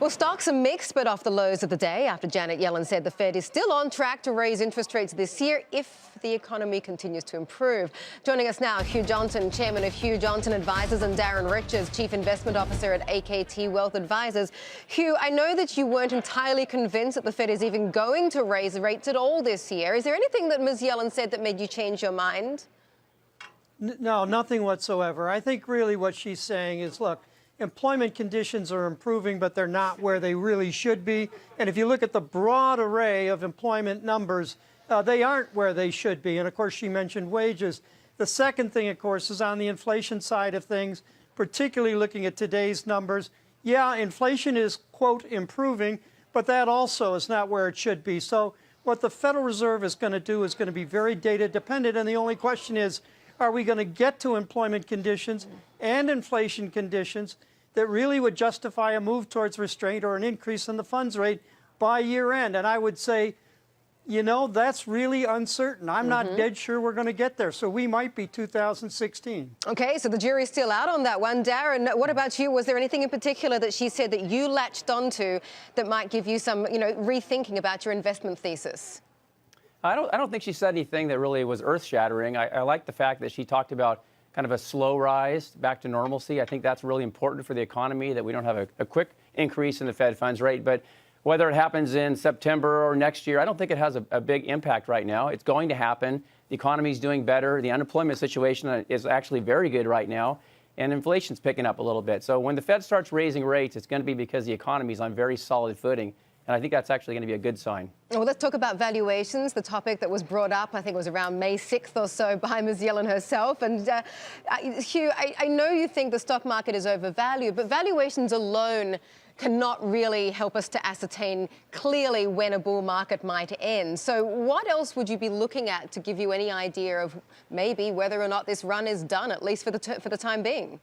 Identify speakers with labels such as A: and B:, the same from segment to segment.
A: Well, stocks are mixed, but off the lows of the day after Janet Yellen said the Fed is still on track to raise interest rates this year if the economy continues to improve. Joining us now, Hugh Johnson, chairman of Hugh Johnson Advisors, and Darren Richards, chief investment officer at AKT Wealth Advisors. Hugh, I know that you weren't entirely convinced that the Fed is even going to raise rates at all this year. Is there anything that Ms. Yellen said that made you change your mind?
B: No, nothing whatsoever. I think really what she's saying is, look, employment conditions are improving, but they're not where they really should be. And if you look at the broad array of employment numbers, they aren't where they should be. And, of course, she mentioned wages. The second thing, of course, is on the inflation side of things, particularly looking at today's numbers. Yeah, inflation is, quote, improving, but that also is not where it should be. So what the Federal Reserve is going to do is going to be very data dependent. And the only question is, are we going to get to employment conditions and inflation conditions that really would justify a move towards restraint or an increase in the funds rate by year end? And I would say, you know, that's really uncertain. I'm not dead sure we're going to get there. So we might be 2016. Okay,
A: so the jury's still out on that one. Darren, what about you? Was there anything in particular that she said that you latched onto that might give you some, rethinking about your investment thesis?
C: I don't think she said anything that really was earth-shattering. I like the fact that she talked about kind of a slow rise back to normalcy. I think that's really important for the economy, that we don't have a quick increase in the Fed funds rate. But whether it happens in September or next year, I don't think it has a big impact right now. It's going to happen. The economy is doing better. The unemployment situation is actually very good right now. And inflation's picking up a little bit. So when the Fed starts raising rates, it's going to be because the economy is on very solid footing. And I think that's actually going to be a good sign.
A: Well, let's talk about valuations, the topic that was brought up, I think it was around May 6th or so by Ms. Yellen herself. And Hugh, I know you think the stock market is overvalued, but valuations alone cannot really help us to ascertain clearly when a bull market might end. So what else would you be looking at to give you any idea of maybe whether or not this run is done, at least for the time being?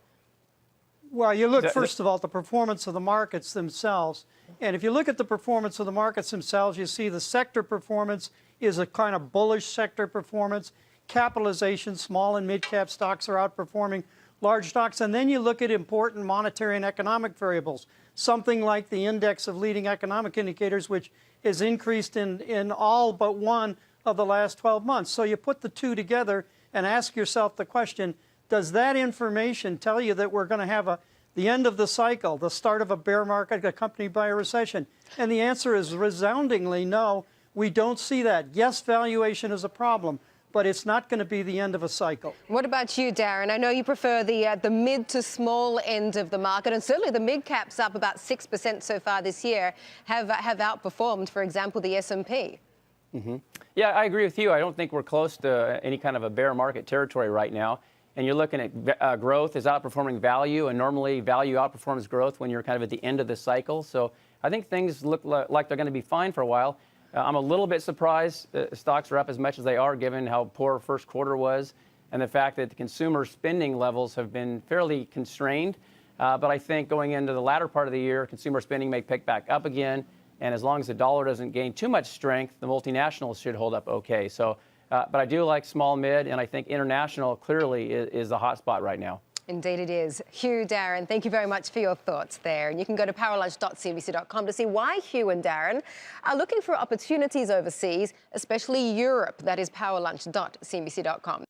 B: Well, you look, first of all, at the performance of the markets themselves. And if you look at the performance of the markets themselves, you see the sector performance is a kind of bullish sector performance. Capitalization, small and mid-cap stocks are outperforming large stocks. And then you look at important monetary and economic variables, something like the index of leading economic indicators, which has increased in all but one of the last 12 months. So you put the two together and ask yourself the question, does that information tell you that we're going to have the end of the cycle, the start of a bear market accompanied by a recession? And the answer is resoundingly no, we don't see that. Yes, valuation is a problem, but it's not going to be the end of a cycle.
A: What about you, Darren? I know you prefer the mid to small end of the market, and certainly the mid caps up about 6% so far this year have outperformed, for example, the S&P.
C: Yeah, I agree with you. I don't think we're close to any kind of a bear market territory right now. And you're looking at growth is outperforming value, and normally value outperforms growth when you're kind of at the end of the cycle. So I think things look like they're going to be fine for a while. I'm a little bit surprised stocks are up as much as they are, given how poor first quarter was, and the fact that the consumer spending levels have been fairly constrained. But I think going into the latter part of the year, consumer spending may pick back up again. And as long as the dollar doesn't gain too much strength, the multinationals should hold up okay. So. But I do like small, mid, and I think international clearly is the hot spot right now.
A: Indeed it is. Hugh, Darren, thank you very much for your thoughts there. And you can go to powerlunch.cnbc.com to see why Hugh and Darren are looking for opportunities overseas, especially Europe. That is powerlunch.cnbc.com.